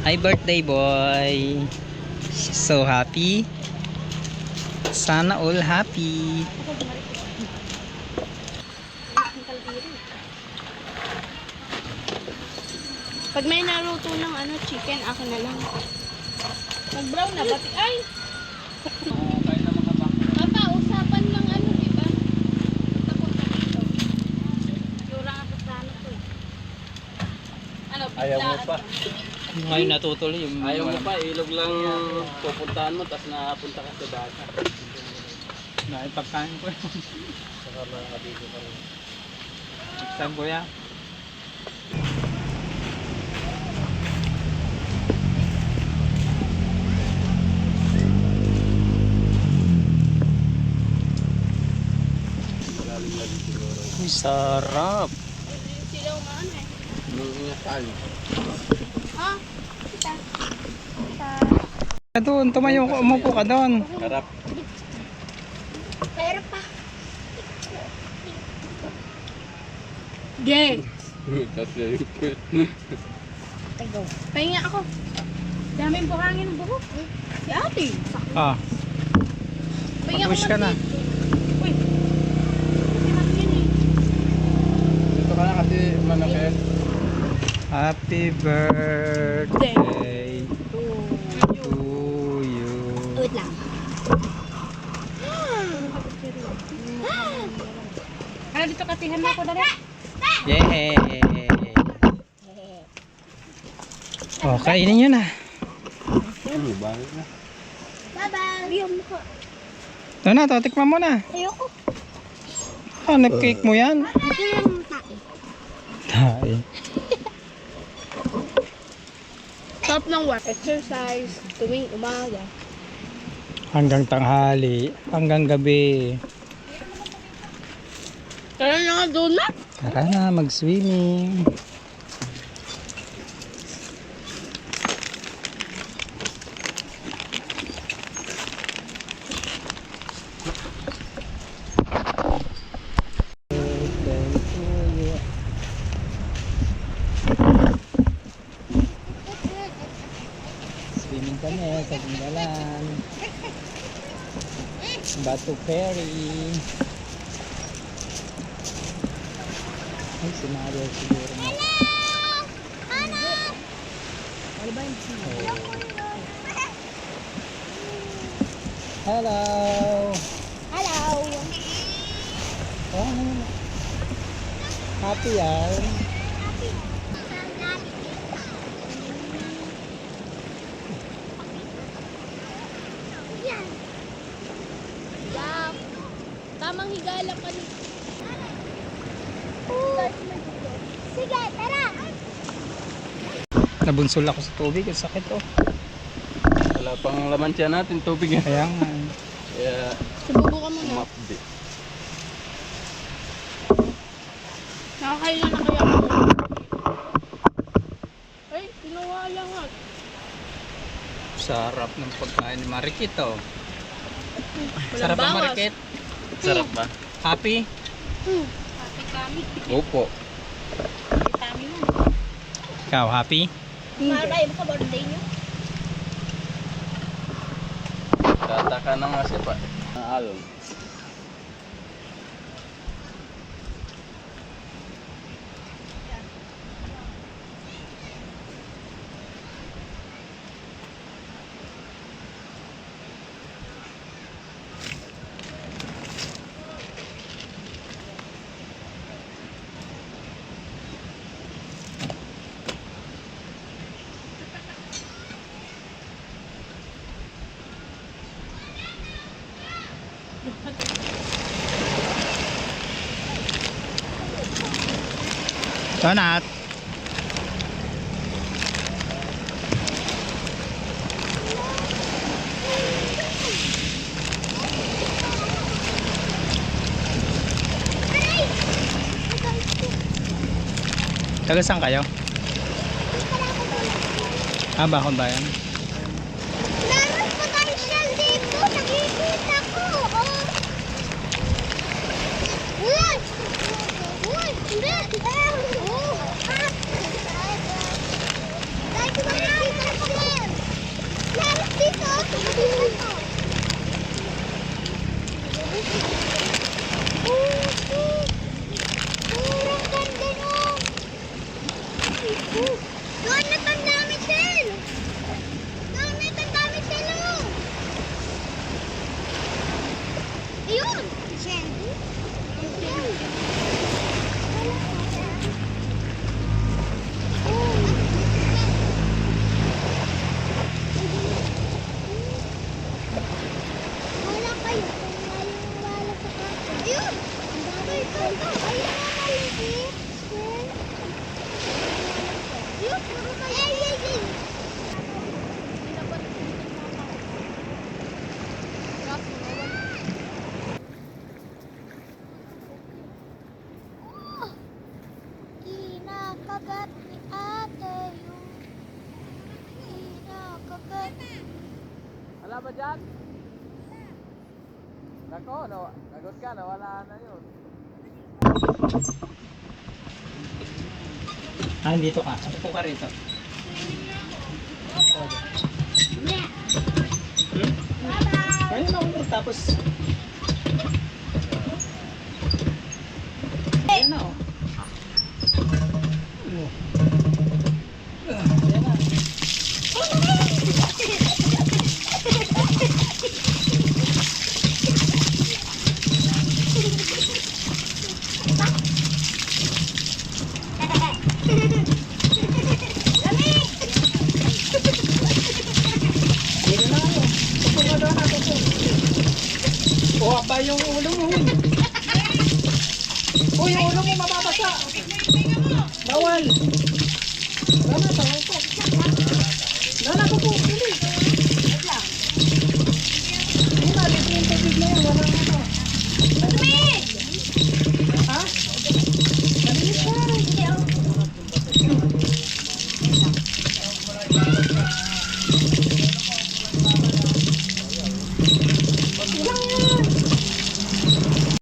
Hi birthday boy. So happy. Sana all happy. Pag may naluto ng chicken, akin na lang. Mag-brown na ba? Ay! Papa, usapan lang diba? Tapos na dito. Yura nga sa sana to eh. Ayaw mo pa. Ngayon natutuloy yung Ayaw mo pa, ilog lang pupuntahan mo, tapos napunta ka sa dagat. Naipagkain ko. Saka makakabito ka rin. Saan kuya? Malalim lagi siguro. Uy, sarap. Sila umaan eh. Nung ingasal. Ha? Kita. Doon, tumayo ko, umupo ka doon. Harap. Pero pa. Gay. Tapos yun. Pahinga ako. Daming buhangin ng buhok. Si ate. Ah, Pahinga mag-wish ka na. Uy. Kasi natin eh. Dito ka na kasi manakit. Happy birthday to you. Wait lang. Ano dito katihan mo ako dali? Yay! Oh, kainin nyo na. Ano ba? Bye-bye. Biyam ko. Ito na, to, tikman mo na. Ayoko. Ah, nag-cake mo yan. Ito yung tae. Tay. Top ng work. Exercise tuwing umaga. Hanggang tanghali, hanggang gabi. Tara na nga doon na. Tara na, mag-swimming. Swimming kami sa Gingalan. Batu Ferry. Ay, si Mario siguro na. Hello! Hello. Oh, happy yan. Yeah. Tamang higala pa ni. Sige, tara. Nabunsol ako sa tubig, ang sakit oh. Wala pang laman siya natin, tubig yan. Kaya nga. Kaya Subukan mo na. umapdi. Nakakailan na kaya ako. Ay, ginawa lang ah. Sarap ng pagkain ni Marikit oh. Walang Sarap ang bawas. Marikit. Sarap ba? Happy? Happy kami. Opo. Kami mo. Ikaw, happy? Maray mo ka birthday niyo? Tataka na nga siya pa. Ang alon. Donut. Taga saan kayo? Bakon Bayan. Meron potential dito. Nakikita ko. Oh. Uy! Uy! Hindi! Oh. Dahil nakikita ko Kagat ni ate yung kinakagat. Wala ba dyan? Nako, no, nagot ka, nawala na yun. Dito ka. Upo ka rito. Kaya na ulit. Tapos, ayan na oh. Ayan na. Dito na ako. Upo ka doon natin po. O, ba yung ulo mo? Uy, yung ulo mo mababasa. Bawal. Wala na, tawag ko.